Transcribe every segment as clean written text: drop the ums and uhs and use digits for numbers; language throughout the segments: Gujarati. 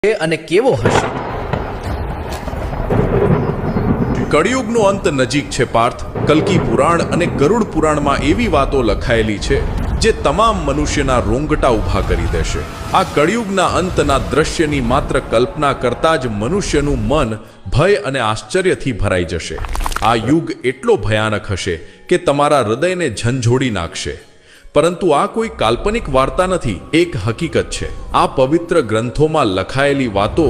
અને કેવો હશે? કળિયુગનો અંત નજીક છે પાર્થ. કલ્કી પુરાણ અને ગરુડ પુરાણમાં એવી વાતો લખાયેલી છે જે તમામ મનુષ્યના રોંગટા ઊભા કરી દેશે. આ કળિયુગના અંતના દ્રશ્યની માત્ર કલ્પના કરતા જ મનુષ્યનું મન ભય અને આશ્ચર્યથી ભરાઈ જશે. આ યુગ એટલો ભયાનક હશે કે તમારા હૃદયને ઝંઝોડી નાખશે. પરંતુ આ કોઈ કાલ્પનિક વાર્તા નથી, એક હકીકત છે. આ પવિત્ર ગ્રંથોમાં લખાયેલી વાતો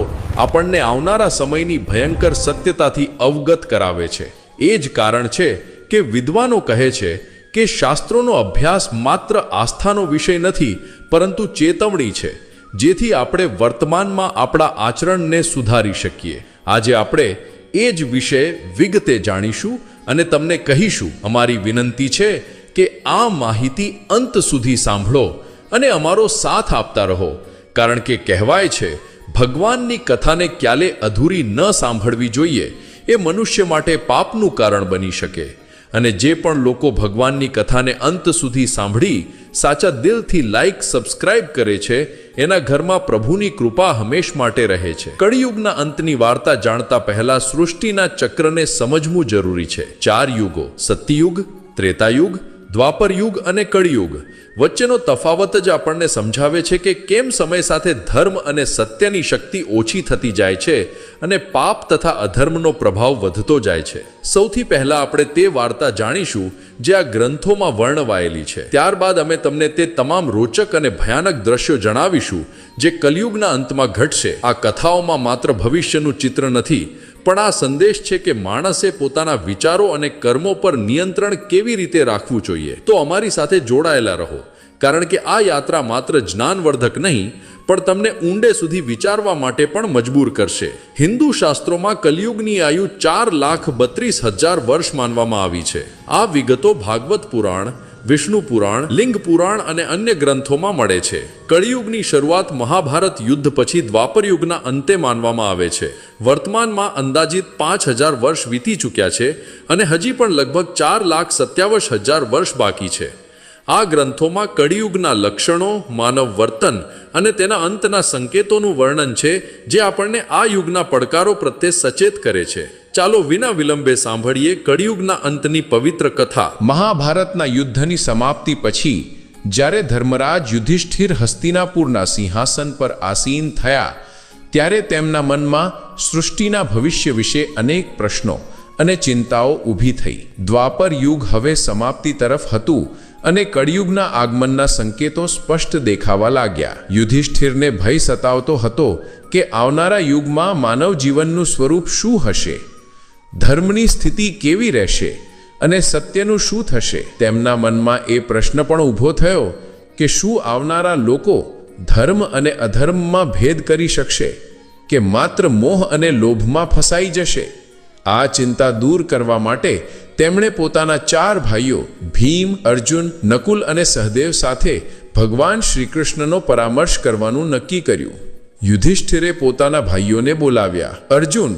આપણને આવનારા સમયની ભયંકર સત્યતાથી અવગત કરાવે છે. એ જ કારણ છે કે વિદ્વાનો કહે છે કે શાસ્ત્રોનો અભ્યાસ માત્ર આસ્થાનો વિષય નથી, પરંતુ ચેતવણી છે, જેથી આપણે વર્તમાનમાં આપણા આચરણને સુધારી શકીએ. આજે આપણે એ જ વિષય વિગતે જાણીશું અને તમને કહીશું. અમારી વિનંતી છે કે આ માહિતી અંત સુધી સાંભળો અને અમારો સાથ આપતા રહો, કારણ કે કહેવાય છે ભગવાનની કથાને ક્યારે અધૂરી ન સાંભળવી જોઈએ. એ મનુષ્ય માટે પાપનું કારણ બની શકે. અને જે પણ લોકો ભગવાનની કથાને અંત સુધી સાંભળી સાચા દિલથી લાઈક સબસ્ક્રાઇબ કરે છે, એના ઘરમાં પ્રભુની કૃપા હંમેશ માટે રહે છે. કળિયુગના અંતની વાર્તા જાણતા પહેલા સૃષ્ટિના ચક્રને સમજવું જરૂરી છે. 4 યુગો, સત્યયુગ, ત્રેતાયુગ, દ્વાપર યુગ અને કળિયુગ. વચ્ચેનો તફાવત જ આપણને સમજાવે છે કે કેમ સમય સાથે ધર્મ અને સત્યની શક્તિ ઓછી થતી જાય છે અને પાપ તથા અધર્મનો પ્રભાવ વધતો જાય છે. સૌથી પહેલા આપણે તે વાર્તા જાણીશું જે આ ગ્રંથોમાં વર્ણવાયેલી છે. ત્યારબાદ અમે તમને તે તમામ રોચક અને ભયાનક દ્રશ્યો જણાવીશું જે કલિયુગના અંતમાં ઘટશે. આ કથાઓમાં માત્ર ભવિષ્યનું ચિત્ર નથી, પણ આ સંદેશ છે કે માણસે પોતાના વિચારો અને કર્મો પર નિયંત્રણ કેવી રીતે રાખવું જોઈએ. તો અમારી સાથે જોડાયેલા રહો, કારણ કે આ યાત્રા માત્ર જ્ઞાનવર્ધક નહીં, પણ તમને ઊંડે સુધી વિચારવા માટે પણ મજબૂર કરશે. હિન્દુ શાસ્ત્રોમાં કલિયુગની આયુ 4,32,000 વર્ષ માનવામાં આવી છે. આ વિગતો ભાગવત પુરાણ, વિષ્ણુ પુરાણ, લિંગ પુરાણ અને અન્ય ગ્રંથોમાં મળે છે. કળિયુગની શરૂઆત મહાભારત યુદ્ધ પછી દ્વાપર યુગના અંતે માનવામાં આવે છે. વર્તમાનમાં અંદાજિત 5,000 વર્ષ વીતી ચૂક્યા છે અને હજી પણ લગભગ 4,27,000 વર્ષ બાકી છે. આ ગ્રંથોમાં કળિયુગના લક્ષણો, માનવ વર્તન અને તેના અંતના સંકેતોનું વર્ણન છે, જે આપણને આ યુગના પડકારો પ્રત્યે સચેત કરે છે. ચાલો વિના વિલંબે સાંભળીએ કળિયુગના અંતની પવિત્ર કથા. મહાભારતના યુદ્ધની સમાપ્તિ પછી જ્યારે ધર્મરાજ યુધિષ્ઠિર હસ્તિનાપુરના સિંહાસન પર આસીન થયા, ત્યારે તેમના મનમાં સૃષ્ટિના ભવિષ્ય વિશે અનેક પ્રશ્નો અને ચિંતાઓ ઊભી થઈ. દ્વાપર યુગ હવે સમાપ્તિ તરફ હતું અને કળિયુગના આગમનના સંકેતો સ્પષ્ટ દેખાવા લાગ્યા. યુધિષ્ઠિરને ભય સતાવતો હતો કે આવનારા યુગમાં માનવ જીવનનું સ્વરૂપ શું હશે, ધર્મની સ્થિતિ કેવી રહેશે અને સત્યનું શું થશે. તેમના મનમાં એ પ્રશ્ન પણ ઊભો થયો કે શું આવનારા લોકો ધર્મ અને અધર્મમાં ભેદ કરી શકશે કે માત્ર મોહ અને લોભમાં ફસાઈ જશે. આ ચિંતા દૂર કરવા માટે તેમણે પોતાના 4 ભાઈઓ ભીમ, અર્જુન, નકુલ અને સહદેવ સાથે ભગવાન શ્રી કૃષ્ણનો પરામર્શ કરવાનું નક્કી કર્યું. યુધિષ્ઠિરે પોતાના ભાઈઓને બોલાવ્યા. અર્જુન,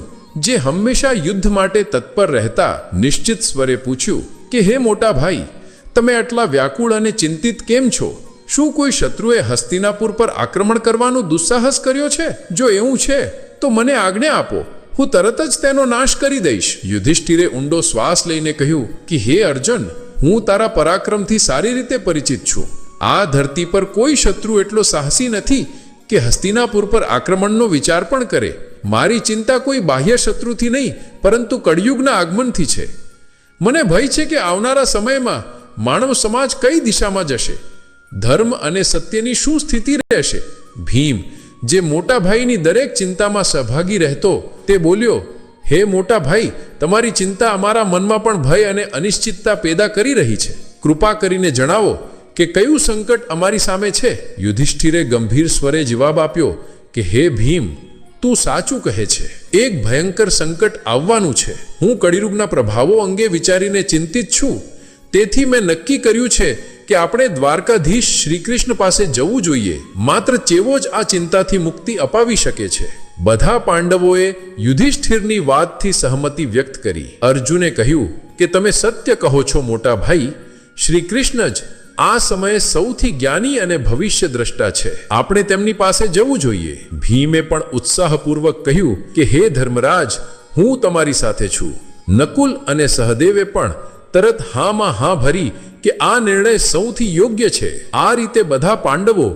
જે હંમેશા યુદ્ધ માટે તત્પર રહેતા, નિશ્ચિત સ્વરે પૂછ્યું કે હે મોટા ભાઈ, તમે આટલા વ્યાકુળ અને ચિંતિત કેમ છો? શું કોઈ શત્રુએ હસ્તિનાપુર પર આક્રમણ કરવાનો દુસ્સાહસ કર્યો છે? જો એવું છે તો મને આજ્ઞા આપો, હું તરત જ તેનો નાશ કરી દઈશ. યુધિષ્ઠિરે ઊંડો શ્વાસ લઈને કહ્યું કે હે અર્જુન, હું તારા પરાક્રમથી સારી રીતે પરિચિત છું. આ ધરતી પર કોઈ શત્રુ એટલો સાહસી નથી કે હસ્તિનાપુર પર આક્રમણનો વિચાર પણ કરે. મારી ચિંતા કોઈ બાહ્ય શત્રુથી નહીં, પરંતુ કળિયુગના આગમનથી છે. મને ભય છે કે આવનારા સમયમાં માનવ સમાજ કઈ દિશામાં જશે, ધર્મ અને સત્યની શું સ્થિતિ રહેશે. ભીમ, જે મોટા ભાઈની દરેક ચિંતામાં સહભાગી રહેતો, તે બોલ્યો, હે મોટા ભાઈ, તમારી ચિંતા અમારા મનમાં પણ ભય અને અનિશ્ચિતતા પેદા કરી રહી છે. કૃપા કરીને જણાવો કે કયું સંકટ અમારી સામે છે. યુધિષ્ઠિરે ગંભીર સ્વરે જવાબ આપ્યો કે હે ભીમ, તું સાચું કહે છે. એક ભયંકર સંકટ આવવાનું છે. હું કળિયુગના પ્રભાવો અંગે વિચારીને ચિંતિત છું. તેથી મેં નક્કી કર્યું છે કે આપણે દ્વારકાધીશ શ્રી કૃષ્ણ પાસે જવું જોઈએ. માત્ર તેઓ જ આ ચિંતાથી મુક્તિ અપાવી શકે છે. બધા પાંડવોએ યુધિષ્ઠિરની વાતથી સહમતિ વ્યક્ત કરી. અર્જુને કહ્યું કે તમે સત્ય કહો છો મોટા ભાઈ, શ્રી કૃષ્ણ જ આ સમયે સૌથી જ્ઞાની અને ભવિષ્ય દ્રષ્ટા છે. આપણે તેમની પાસે જવું જોઈએ. ભીમે પણ ઉત્સાહપૂર્વક કહ્યું કે હે ધર્મરાજ, હું તમારી સાથે છું. નકુલ અને સહદેવે પણ તરત હામાં હા ભરી કે આ નિર્ણય સૌથી યોગ્ય છે. આ રીતે બધા પાંડવો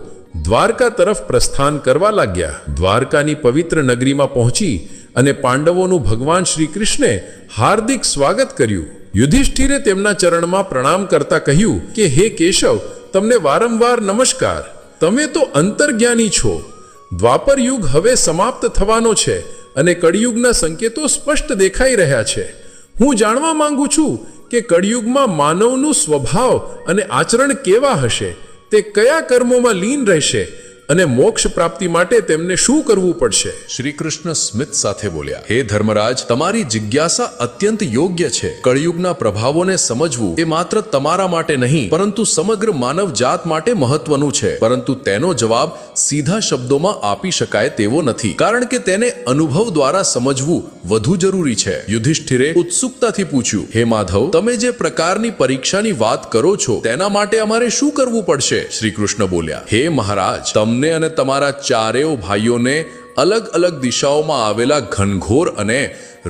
દ્વારકા તરફ પ્રસ્થાન કરવા લાગ્યા. દ્વારકાની પવિત્ર નગરીમાં પહોંચી અને પાંડવોનું ભગવાન શ્રી કૃષ્ણે હાર્દિક સ્વાગત કર્યું. યુધિષ્ઠિરે તેમના ચરણમાં પ્રણામ કરતા કહ્યું કે હે કેશવ, તમને વારંવાર નમસ્કાર. તમે તો અંતર્જ્ઞાની છો. દ્વાપર યુગ હવે સમાપ્ત થવાનો છે અને કળિયુગના સંકેતો સ્પષ્ટ દેખાઈ રહ્યા છે. હું જાણવા માંગુ છું કે કળિયુગમાં માનવનું સ્વભાવ અને આચરણ કેવા હશે, તે કયા કર્મોમાં લીન રહેશે અને મોક્ષ પ્રાપ્તિ માટે તેમને શું કરવું પડશે. શ્રી કૃષ્ણ સ્મિત સાથે બોલ્યા, હે ધર્મરાજ, તમારી જિજ્ઞાસા અત્યંત યોગ્ય છે. કળિયુગના પ્રભાવોને સમજવું એ માત્ર તમારા માટે નહીં, પરંતુ સમગ્ર માનવ જાત માટે મહત્વનું છે. પરંતુ તેનો જવાબ સીધા શબ્દોમાં આપી શકાય તેવો નથી, કારણ કે તેને અનુભવ દ્વારા સમજવું વધુ જરૂરી છે. યુધિષ્ઠિરે ઉત્સુકતાથી પૂછ્યું, હે માધવ, તમે જે પ્રકારની પરીક્ષાની વાત કરો છો તેના માટે અમારે શું કરવું પડશે? શ્રી કૃષ્ણ બોલ્યા, હે મહારાજ, તમને અને તમારા ચારેય ભાઈઓને અલગ અલગ દિશાઓમાં આવેલા ઘનઘોર અને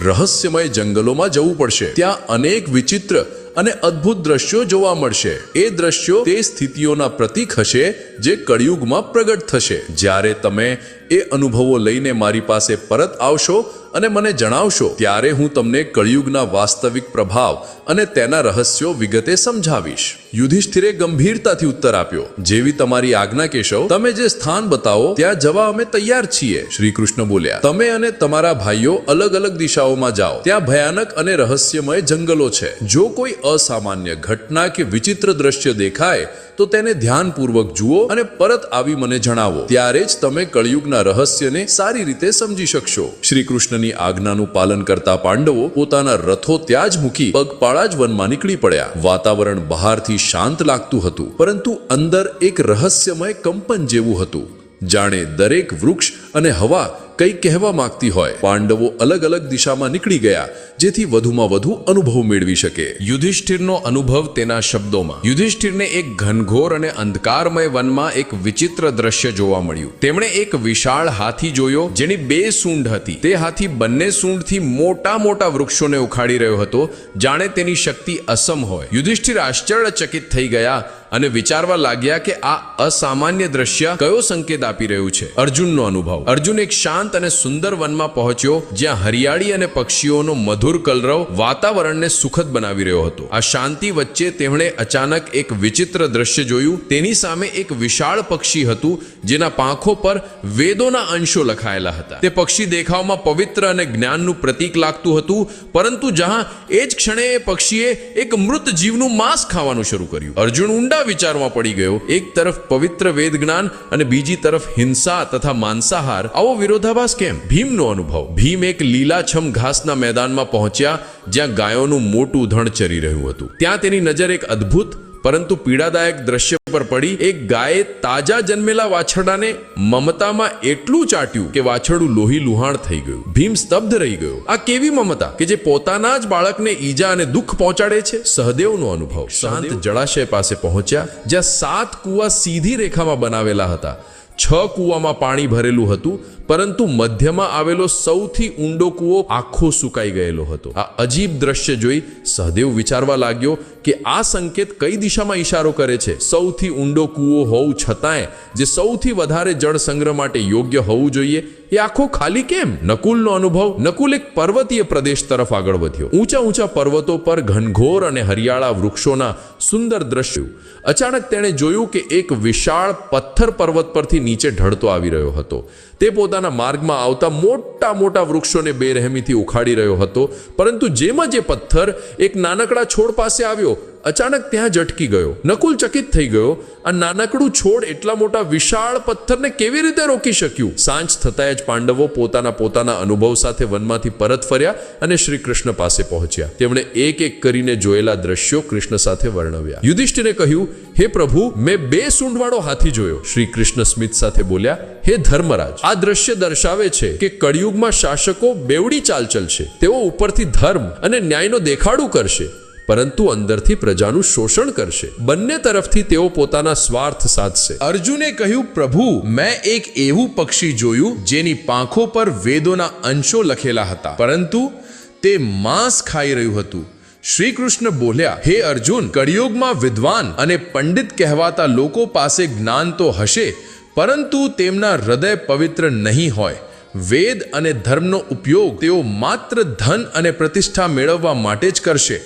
રહસ્યમય જંગલોમાં જવું પડશે. ત્યાં અનેક વિચિત્ર અને અદ્ભુત દ્રશ્યો જોવા મળશે. એ દ્રશ્યો તે સ્થિતિઓના પ્રતીક હશે જે કળિયુગમાં પ્રગટ થશે. જ્યારે તમે એ અનુભવો લઈને મારી પાસે પરત આવશો અને મને જણાવશો, ત્યારે હું તમને કળિયુગના વાસ્તવિક પ્રભાવ અને તેના રહસ્યો વિગતે સમજાવીશ. યુધિષ્ઠિરે ગંભીરતાથી ઉત્તર આપ્યો, જેવી તમારી આજ્ઞા કેશવ. તમે જે સ્થાન બતાવો ત્યાં જવા અમે તૈયાર છીએ. શ્રી કૃષ્ણ બોલ્યા, તમે અને તમારા ભાઈઓ અલગ અલગ દિશાઓમાં જાઓ. ત્યાં ભયાનક અને રહસ્યમય જંગલો છે. જો કોઈ અસામાન્ય ઘટના કે વિચિત્ર દ્રશ્ય દેખાય તો તેને ધ્યાનપૂર્વક જુઓ અને પરત આવી મને જણાવો. ત્યારે જ તમે કળિયુગના રહસ્યને સારી રીતે સમજી શકશો. શ્રી કૃષ્ણની આજ્ઞાનું પાલન કરતા પાંડવો પોતાના રથો ત્યાં જ મૂકી પગપાળા જ વનમાં નીકળી પડ્યા. વાતાવરણ બહારથી શાંત લાગતું હતું, પરંતુ અંદર એક રહસ્યમય કંપન જેવું હતું, જાણે દરેક વૃક્ષ અને હવા કંઈ કહેવા માંગતી હોય. પાંડવો અલગ અલગ દિશામાં નીકળી ગયા, જેથી વધુમાં વધુ અનુભવ મેળવી શકે. યુધિષ્ઠિરનો અનુભવ તેના શબ્દોમાં. યુધિષ્ઠિરને એક ઘનઘોર અને અંધકારમય વનમાં એક વિચિત્ર દ્રશ્ય જોવા મળ્યું. તેમણે એક વિશાળ હાથી જોયો, જેની 2 સૂંઢ હતી. તે હાથી બંને સૂંઢથી મોટા મોટા વૃક્ષોને ઉખાડી રહ્યો હતો, જાણે તેની શક્તિ અસમ હોય. યુધિષ્ઠિર આશ્ચર્યચકિત થઈ ગયા અને વિચારવા લાગ્યા કે આ અસામાન્ય દ્રશ્ય કયો સંકેત આપી રહ્યું છે. અર્જુનનો અનુભવ. અર્જુન એક શાંત અને સુંદર વનમાં પહોંચ્યો, જ્યાં હરિયાળી અને પક્ષીઓનો મધુર કલરવ વાતાવરણને સુખદ બનાવી રહ્યો હતો. આ શાંતિ વચ્ચે તેમણે અચાનક એક વિચિત્ર દ્રશ્ય જોયું. તેની સામે એક વિશાળ પક્ષી હતું, જેના પાંખો પર વેદોના અંશો લખાયેલા હતા. તે પક્ષી દેખાવમાં પવિત્ર અને જ્ઞાનનું પ્રતીક લાગતું હતું, પરંતુ જહાં એ જ ક્ષણે એ પક્ષીએ એક મૃત જીવનું માંસ ખાવાનું શરૂ કર્યું. અર્જુન ઊંડા વિચારમાં પડી ગયો. એક તરફ પવિત્ર વેદ જ્ઞાન અને બીજી તરફ હિંસા તથા માંસાહાર. આવો વિરોધાભાસ કેમ? ભીમનો અનુભવ. ભીમ એક લીલાછમ ઘાસના મેદાનમાં પહોંચ્યા, જ્યાં ગાયોનું મોટું ધણ ચરી રહ્યું હતું. ત્યાં તેની નજર એક અદ્ભુત પરંતુ પીડાદાયક દ્રશ્ય પર પડી. એક ગાયે તાજા જન્મેલા વાછરડાને મમતામાં એટલું ચાટ્યું કે વાછરડું લોહી લુહાણ થઈ ગયું. ભીમ સ્તબ્ધ રહી ગયો. આ કેવી મમતા કે જે પોતાના જ બાળકને ઈજા અને દુઃખ પહોંચાડે છે? સહદેવનો અનુભવ. શાંત જળાશય પાસે પહોંચ્યા, જ્યાં 7 કૂવા સીધી રેખામાં બનાવેલા હતા. 6 કૂવામાં પાણી ભરેલું હતું, પરંતુ મધ્યમાં આવેલો સૌથી ઊંડો કૂવો આખો સુકાઈ ગયેલો હતો. આ અજીબ દ્રશ્ય જોઈ સહદેવ વિચારવા લાગ્યો કે આ સંકેત કઈ દિશામાં ઈશારો કરે છે. સૌથી ઊંડો કૂવો હોવું છતાંય જે સૌથી વધારે જળ સંગ્રહ માટે યોગ્ય હોવું જોઈએ, એ આખો ખાલી કેમ? નકુલનો અનુભવ. નકુલ એક પર્વતીય પ્રદેશ તરફ આગળ વધ્યો. ઊંચા ઊંચા પર્વતો પર ઘનઘોર અને હરિયાળા વૃક્ષોના સુંદર દ્રશ્યો. અચાનક તેણે જોયું કે એક વિશાળ પથ્થર પર્વત પરથી નીચે ઢળતો આવી રહ્યો હતો. તે પોતાના માર્ગમાં આવતા મોટા મોટા વૃક્ષોને બેરહેમીથી ઉખાડી રહ્યો હતો, પરંતુ જેમ જ એ પથ્થર એક નાનકડા છોડ પાસે આવ્યો, અચાનક ત્યાં જ અટકી ગયો. નકુલ ચકિત થઈ ગયો. આ નાનકડું છોડ એટલા મોટા વિશાળ પથ્થરને કેવી રીતે રોકી શક્યું? સાંજ થતાં જ પાંડવો પોતાના અનુભવ સાથે વનમાંથી પરત ફર્યા અને શ્રી કૃષ્ણ પાસે પહોંચ્યા. તેમણે એક એક કરીને જોયેલા દ્રશ્યો કૃષ્ણ સાથે વર્ણવ્યા. યુધિષ્ઠિરે કહ્યું, હે પ્રભુ, મેં 2 સૂંઢવાળો હાથી જોયો. શ્રી કૃષ્ણ સ્મિત સાથે બોલ્યા, હે ધર્મરાજ, આ દ્રશ્ય દર્શાવે છે કે કળિયુગમાં શાસકો બેવડી ચાલ ચલશે. તેઓ ઉપરથી ધર્મ અને ન્યાયનો દેખાડો કરશે, પરંતુ અંદરથી પ્રજાનું શોષણ કરશે. બંને તરફથી તેઓ પોતાના સ્વાર્થ સાધશે. અર્જુને કહ્યું, પ્રભુ, મેં એક એવું પક્ષી જોયું જેની પાંખો પર વેદોના અંશો લખેલા હતા, પરંતુ તે માંસ ખાઈ રહ્યું હતું. શ્રી કૃષ્ણ બોલ્યા, હે અર્જુન, કળિયુગમાં વિદ્વાન અને પંડિત કહેવાતા લોકો પાસે જ્ઞાન તો હશે, પરંતુ તેમના હૃદય પવિત્ર નહીં હોય. વેદ અને ધર્મનો ઉપયોગ તેઓ માત્ર ધન અને પ્રતિષ્ઠા મેળવવા માટે જ કરશે.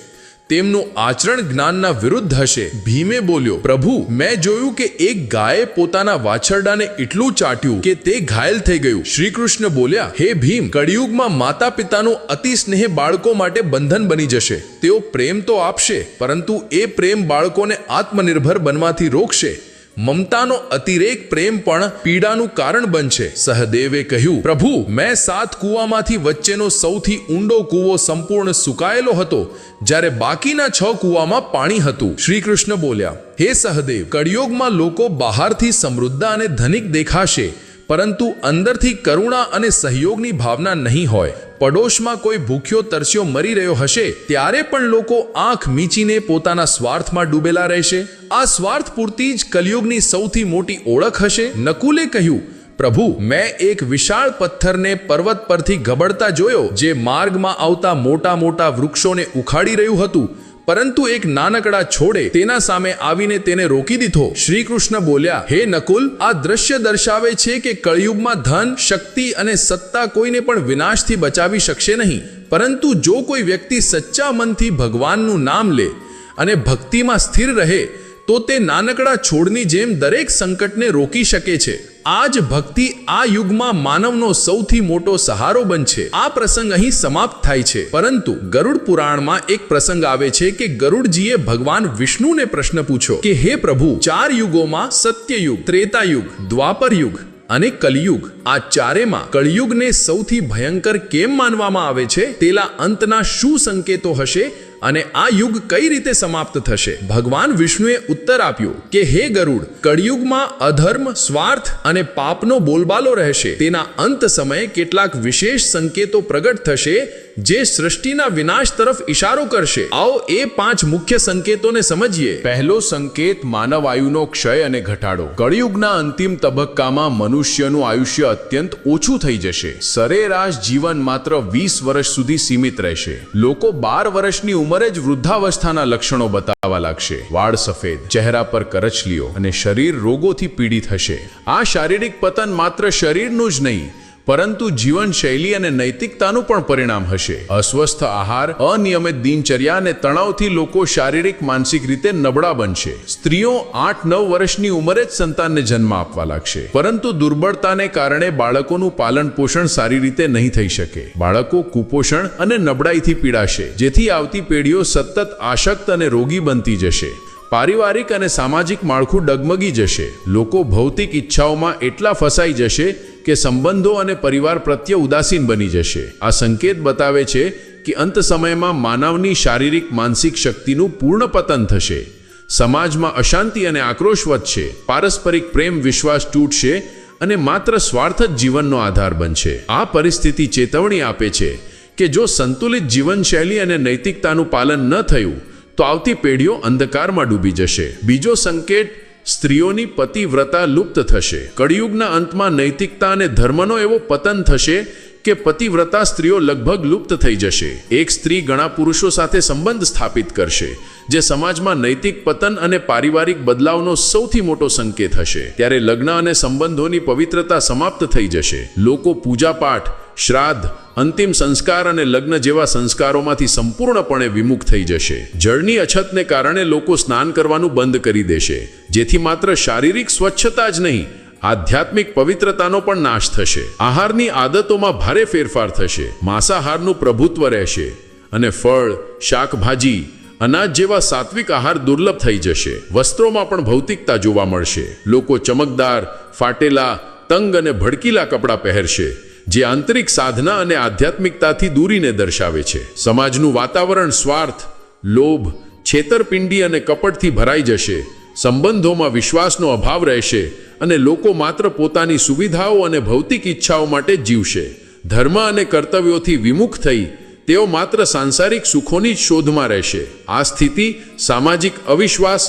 તેમનું આચરણ જ્ઞાનના વિરુદ્ધ હશે. ભીમે બોલ્યો, પ્રભુ, મેં જોયું કે એક ગાયે પોતાના વાછરડાને એટલું ચાટ્યું કે તે ઘાયલ થઈ ગયું. શ્રી કૃષ્ણ બોલ્યા, હે ભીમ, કળિયુગમાં માતા પિતાનું અતિ સ્નેહ બાળકો માટે બંધન બની જશે. તેઓ પ્રેમ તો આપશે, પરંતુ એ પ્રેમ બાળકોને આત્મનિર્ભર બનવાથી રોકશે. મમતાનો અતિરેક પ્રેમ પણ પીડાનું કારણ બનશે. સહદેવે કહ્યું, પ્રભુ, મેં 7 કૂવામાંથી વચ્ચેનો સૌથી ઊંડો કૂવો સંપૂર્ણ સુકાયેલો હતો, જ્યારે બાકીના 6 કૂવામાં પાણી હતું. શ્રી કૃષ્ણ બોલ્યા, હે સહદેવ, કળિયુગમાં લોકો બહારથી સમૃદ્ધ અને ધનિક દેખાશે, પરંતુ અંદરથી કરુણા અને સહયોગની ભાવના નહીં હોય. પડોશમાં કોઈ ભૂખ્યો તરસ્યો મરી રહ્યો હશે, ત્યારે પણ લોકો આંખ મીચીને પોતાના સ્વાર્થમાં ડૂબેલા રહેશે. આ સ્વાર્થ પૂર્તિ જ કલિયુગની સૌથી મોટી ઓળખ હશે. નકુલે કહ્યું, પ્રભુ, મેં એક વિશાળ પથ્થરને પર્વત પરથી ગબડતા જોયો, જે માર્ગમાં આવતા મોટા મોટા વૃક્ષોને ઉખાડી રહ્યું હતું, પરંતુ એક નાનકડા છોડે તેના સામે આવીને તેને રોકી દીધો. શ્રી કૃષ્ણ બોલ્યા, હે નકુલ, આ દ્રશ્ય દર્શાવે છે કે કળિયુગમાં ધન, શક્તિ અને સત્તા કોઈને પણ વિનાશથી બચાવી શકશે નહીં, પરંતુ જો કોઈ વ્યક્તિ સચ્ચા મનથી ભગવાનનું નામ લે અને ભક્તિમાં સ્થિર રહે, તો તે નાનકડા છોડની જેમ દરેક સંકટને રોકી શકે છે. આ જ ભક્તિ આ યુગમાં માનવનો સૌથી મોટો સહારો બનશે. આ પ્રસંગ અહીં સમાપ્ત થાય છે, પરંતુ ગરુડ પુરાણમાં એક પ્રસંગ આવે છે કે ગરુડજીએ ભગવાન વિષ્ણુને પ્રશ્ન પૂછ્યો કે હે પ્રભુ, 4 યુગોમાં સત્યયુગ, ત્રેતાયુગ, દ્વાપર યુગ અને કલિયુગ, આ ચારેમાં કળિયુગને સૌથી ભયંકર કેમ માનવામાં આવે છે? તેના અંતના શું સંકેતો હશે અને આ યુગ કઈ રીતે સમાપ્ત થશે? ભગવાન વિષ્ણુએ ઉત્તર આપ્યો કે હે ગરુડ, કળિયુગમાં અધર્મ, સ્વાર્થ અને પાપનો બોલબાલો રહેશે. તેના અંત સમયે કેટલાક વિશેષ સંકેતો પ્રગટ થશે જે સૃષ્ટિના વિનાશ તરફ ઇશારો કરશે. આવો એ 5 મુખ્ય સંકેતોને સમજીએ. પહેલો સંકેત, માનવ આયુનો ક્ષય અને ઘટાડો. કળિયુગના અંતિમ તબક્કામાં મનુષ્યનું આયુષ્ય અત્યંત ઓછું થઈ જશે. સરેરાશ જીવન માત્ર 20 વર્ષ સુધી સીમિત રહેશે. લોકો 12 વર્ષની ઉંમરે જ વૃદ્ધાવસ્થાના લક્ષણો બતાવવા લાગશે. વાળ સફેદ, ચહેરા પર કરચલીઓ અને શરીર રોગોથી પીડિત હશે. આ શારીરિક પતન માત્ર શરીરનું જ નહીં, પરંતુ જીવનશૈલી અને નૈતિકતાનું પણ પરિણામ હશે. અસ્વસ્થ આહાર, અનિયમિત દિનચર્યા અને તણાવથી લોકો શારીરિક માનસિક રીતે નબળા બનશે. સ્ત્રીઓ 8-9 વર્ષની ઉંમરે જ સંતાનને જન્મ આપવા લાગશે, પરંતુ દુર્બળતાને કારણે બાળકોનું પાલન પોષણ સારી રીતે નહીં થઈ શકે. બાળકો કુપોષણ અને નબળાઈથી પીડાશે, જેથી આવતી પેઢીઓ સતત આસક્ત અને રોગી બનતી જશે. પારિવારિક અને સામાજિક માળખું ડગમગી જશે. લોકો ભૌતિક ઈચ્છાઓમાં એટલા ફસાઈ જશે કે સંબંધો અને પરિવાર પ્રત્યે ઉદાસીન બની જશે. આ સંકેત બતાવે છે કે અંત સમયમાં માનવની શારીરિક માનસિક શક્તિનું પૂર્ણ પતન થશે. સમાજમાં અશાંતિ અને આક્રોશ વધશે. પારસ્પરિક પ્રેમ વિશ્વાસ તૂટશે અને માત્ર સ્વાર્થ જ જીવનનો આધાર બનશે. આ પરિસ્થિતિ ચેતવણી આપે છે કે જો સંતુલિત જીવનશૈલી અને નૈતિકતાનું પાલન ન થયું તો આવતી પેઢીઓ અંધકારમાં ડૂબી જશે. બીજો સંકેત, સ્ત્રીઓની પતિવ્રતા લુપ્ત થશે. કળિયુગના અંતમાં નૈતિકતા અને ધર્મનો એવો પતન થશે કે પતિવ્રતા સ્ત્રીઓ લગભગ લુપ્ત થઈ જશે. એક સ્ત્રી ઘણા પુરુષો સાથે સંબંધ સ્થાપિત કરશે, જે સમાજમાં નૈતિક પતન અને પારિવારિક બદલાવનો સૌથી મોટો સંકેત હશે. ત્યારે લગ્ન અને સંબંધોની પવિત્રતા સમાપ્ત થઈ જશે. લોકો પૂજાપાઠ, શ્રાદ્ધ, અંતિમ સંસ્કાર અને લગ્ન જેવા સંસ્કારોમાંથી સંપૂર્ણપણે વિમુખ થઈ જશે. જળની અછતને કારણે લોકો સ્નાન કરવાનું બંધ કરી દેશે, જેથી માત્ર શારીરિક સ્વચ્છતા જ નહીં, આધ્યાત્મિક પવિત્રતાનો પણ નાશ થશે. આહારની આદતોમાં ભારે ફેરફાર થશે. માંસાહારનું પ્રભુત્વ રહેશે અને ફળ, શાકભાજી, અનાજ જેવા સાત્વિક આહાર દુર્લભ થઈ જશે. વસ્ત્રોમાં પણ ભૌતિકતા જોવા મળશે. લોકો ચમકદાર, ફાટેલા, તંગ અને ભડકીલા કપડાં પહેરશે, જે આંતરિક સાધના અને આધ્યાત્મિકતાથી દૂરીને દર્શાવે છે. સમાજનું વાતાવરણ સ્વાર્થ, લોભ, છેતરપિંડી અને કપટથી ભરાઈ જશે. સંબંધોમાં વિશ્વાસનો અભાવ રહેશે અને લોકો માત્ર પોતાની સુવિધાઓ અને ભૌતિક ઈચ્છાઓ માટે જીવશે. ધર્મ અને કર્તવ્યોથી વિમુખ થઈ તેઓ માત્ર સાંસારિક સુખોની જ શોધમાં રહેશે. આ સ્થિતિ સામાજિક અવિશ્વાસ,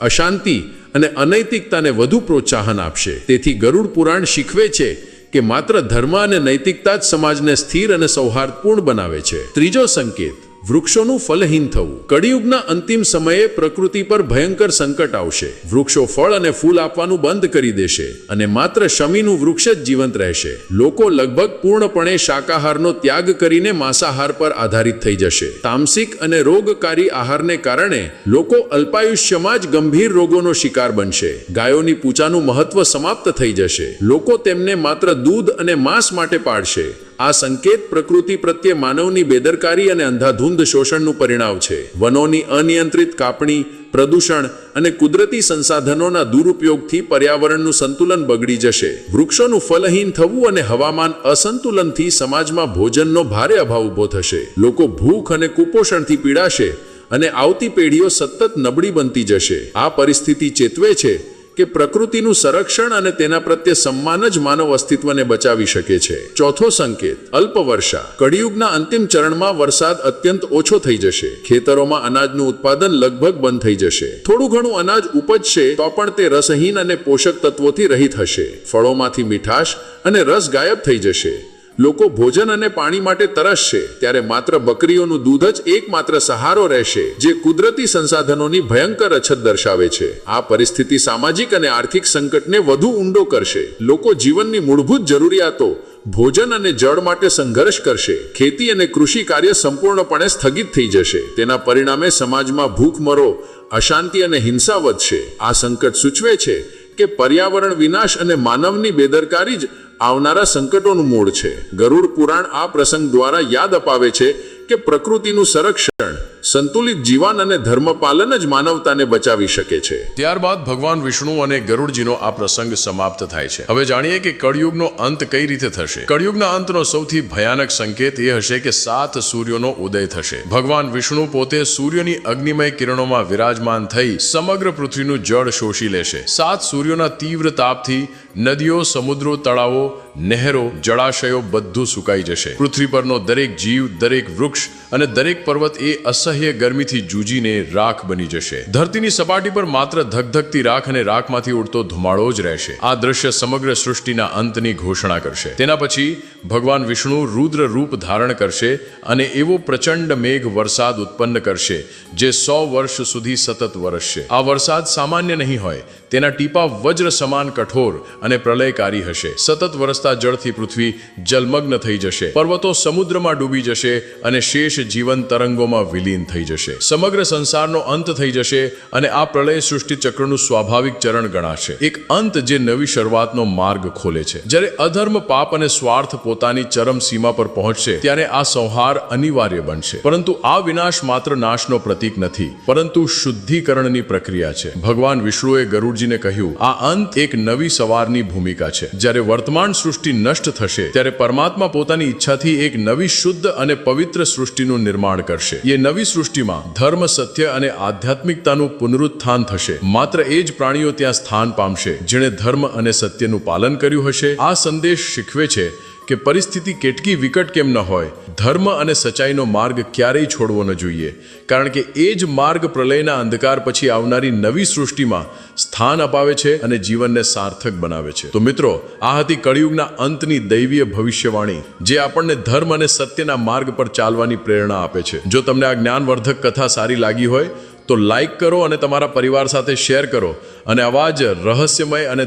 અશાંતિ અને અનૈતિકતાને વધુ પ્રોત્સાહન આપશે. તેથી ગરુડ પુરાણ શીખવે છે કે માત્ર ધર્મ અને નૈતિકતા જ સમાજને સ્થિર અને સૌહાર્દપૂર્ણ બનાવે છે. ત્રીજો સંકેત, વૃક્ષોનું ફલહીન થવું. કળિયુગના અંતિમ સમયે પ્રકૃતિ પર ભયંકર સંકટ આવશે. વૃક્ષો ફળ અને ફૂલ આપવાનું બંધ કરી દેશે અને માત્ર શમીનું વૃક્ષ જ જીવંત રહેશે. લોકો લગભગ પૂર્ણપણે શાકાહારનો ત્યાગ કરીને માંસાહાર પર આધારિત થઈ જશે. તામસિક અને રોગકારી આહારને કારણે લોકો અલ્પાયુષ્યમાં જ ગંભીર રોગોનો શિકાર બનશે. ગાયોની પૂજાનું મહત્વ સમાપ્ત થઈ જશે. લોકો તેમને માત્ર દૂધ અને માંસ માટે પાળશે. આ સંકેત પ્રકૃતિ પ્રત્યે માનવની બેદરકારી અને અંધાધૂંધ શોષણનું પરિણામ છે. વનોની અનિયંત્રિત કાપણી, પ્રદૂષણ અને કુદરતી સંસાધનોના દુરુપયોગથી પર્યાવરણનું સંતુલન બગડી જશે. વૃક્ષોનું ફલહીન થવું અને હવામાન અસંતુલનથી સમાજમાં ભોજનનો ભારે અભાવ ઊભો થશે. લોકો ભૂખ અને કુપોષણથી પીડાશે અને આવતી પેઢીઓ સતત નબળી બનતી જશે. આ પરિસ્થિતિ ચેતવે છે કે પ્રકૃતિનું સંરક્ષણ અને તેના પ્રત્યે સન્માન જ માનવ અસ્તિત્વને બચાવી શકે છે. ચોથો સંકેત, અલ્પવર્ષા. કળિયુગના અંતિમ ચરણમાં વરસાદ અત્યંત ઓછો થઈ જશે. ખેતરોમાં અનાજનું ઉત્પાદન લગભગ બંધ થઈ જશે. થોડું ઘણું અનાજ ઉપજશે તો પણ તે રસહીન અને પોષક તત્વોથી રહિત હશે. ફળોમાંથી મીઠાશ અને રસ ગાયબ થઈ જશે. લોકો ભોજન અને પાણી માટે તરસશે ત્યારે માત્ર બકરીઓનું દૂધ જ એકમાત્ર સહારો રહેશે, જે કુદરતી સંસાધનોની ભયંકર અછત દર્શાવે છે. આ પરિસ્થિતિ સામાજિક અને આર્થિક સંકટને વધુ ઊંડો કરશે. લોકો જીવનની મૂળભૂત જરૂરિયાતો, ભોજન અને જળ માટે સંઘર્ષ કરશે. ખેતી અને કૃષિ કાર્ય સંપૂર્ણપણે સ્થગિત થઈ જશે. તેના પરિણામે સમાજમાં ભૂખમરો, અશાંતિ અને હિંસા વધશે. આ સંકટ સૂચવે છે કે પર્યાવરણ વિનાશ અને માનવની બેદરકારી જ આવનારા સંકટોનું મૂળ છે. ગરુડ પુરાણ આ પ્રસંગ દ્વારા યાદ અપાવે છે કે પ્રકૃતિનું સંરક્ષણ, સંતુલિત જીવન અને ધર્મપાલન જ માનવતાને બચાવી શકે છે. ત્યારબાદ ભગવાન વિષ્ણુ અને ગરુડજીનો આ પ્રસંગ સમાપ્ત થાય છે. હવે જાણીએ કે કળિયુગનો અંત કઈ રીતે થશે. કળિયુગના અંતનો સૌથી ભયાનક સંકેત એ હશે કે 7 સૂર્યોનો ઉદય થશે. ભગવાન વિષ્ણુ પોતે સૂર્યની અગ્નિમય કિરણોમાં વિરાજમાન થઈ સમગ્ર પૃથ્વીનું જળ શોષી લેશે. 7 સૂર્યોના તીવ્ર તાપથી નદીઓ, સમુદ્રો, તળાવો, નહેરો, જળાશયો બધું સુકાઈ જશે. પૃથ્વી પરનો દરેક જીવ, દરેક વૃક્ષ અને દરેક પર્વત એ અસહ્ય ગરમીથી જૂજીને રાખ બની જશે. ધરતીની સપાટી પર માત્ર ધગધગતી રાખ અને રાખમાંથી ઉડતો ધુમાડો જ રહેશે. આ દ્રશ્ય સમગ્ર સૃષ્ટિના અંતની ઘોષણા કરશે. તેના પછી ભગવાન વિષ્ણુ રુદ્ર રૂપ ધારણ કરશે અને એવો પ્રચંડ મેઘ વરસાદ ઉત્પન્ન કરશે જે 100 વર્ષ સુધી સતત વરસશે. આ વરસાદ સામાન્ય નહીં હોય. તેના ટીપા વજ્ર સમાન કઠોર અને પ્રલયકારી હશે. સતત વરસતા જળથી પૃથ્વી જલમગ્ન થઈ જશે. પર્વતો સમુદ્રમાં ડૂબી જશે અને શેષ જીવન તરંગોમાં વિલીન થઈ જશે. સમગ્ર સંસારનો અંત થઈ જશે અને આ પ્રલય સૃષ્ટિ ચક્રનું સ્વાભાવિક ચરણ ગણાશે. એક અંત જે નવી શરૂઆતનો માર્ગ ખોલે છે. જ્યારે અધર્મ, પાપ અને સ્વાર્થ પોતાની ચરમ સીમા પર પહોંચશે ત્યારે આ સંહાર અનિવાર્ય બનશે. પરંતુ આ વિનાશ માત્ર નાશનો પ્રતીક નથી, પરંતુ શુદ્ધિકરણની પ્રક્રિયા છે. ભગવાન વિષ્ણુએ ગરુડજીને કહ્યું, આ અંત એક નવી સવારની ભૂમિકા છે. જ્યારે વર્તમાન સૃષ્ટિ નષ્ટ થશે ત્યારે પરમાત્મા પોતાની ઈચ્છાથી એક નવી શુદ્ધ અને પવિત્ર સૃષ્ટિનું નિર્માણ કરશે. એ નવી સૃષ્ટિમાં ધર્મ, સત્ય અને આધ્યાત્મિકતાનું પુનરુત્થાન થશે. માત્ર એ જ પ્રાણીઓ ત્યાં સ્થાન પામશે જેણે ધર્મ અને સત્યનું પાલન કર્યું હશે. આ સંદેશ શીખવે છે કે પરિસ્થિતિ કેટલી વિકટ કેમ ન હોય, ધર્મ અને સચ્ચાઈનો માર્ગ ક્યારેય છોડવો ન જોઈએ, કારણ કે એ જ માર્ગ પ્રલયના અંધકાર પછી આવનારી નવી સૃષ્ટિમાં સ્થાન અપાવે છે અને જીવનને સાર્થક બનાવે છે. તો મિત્રો, આ હતી કળિયુગના અંતની દૈવીય ભવિષ્યવાણી, જે આપણને ધર્મ અને સત્યના માર્ગ પર ચાલવાની પ્રેરણા આપે છે. જો તમને આ જ્ઞાનવર્ધક કથા સારી લાગી હોય તો લાઈક કરો અને તમારા પરિવાર સાથે શેર કરો અને આવા જ રહસ્યમય અને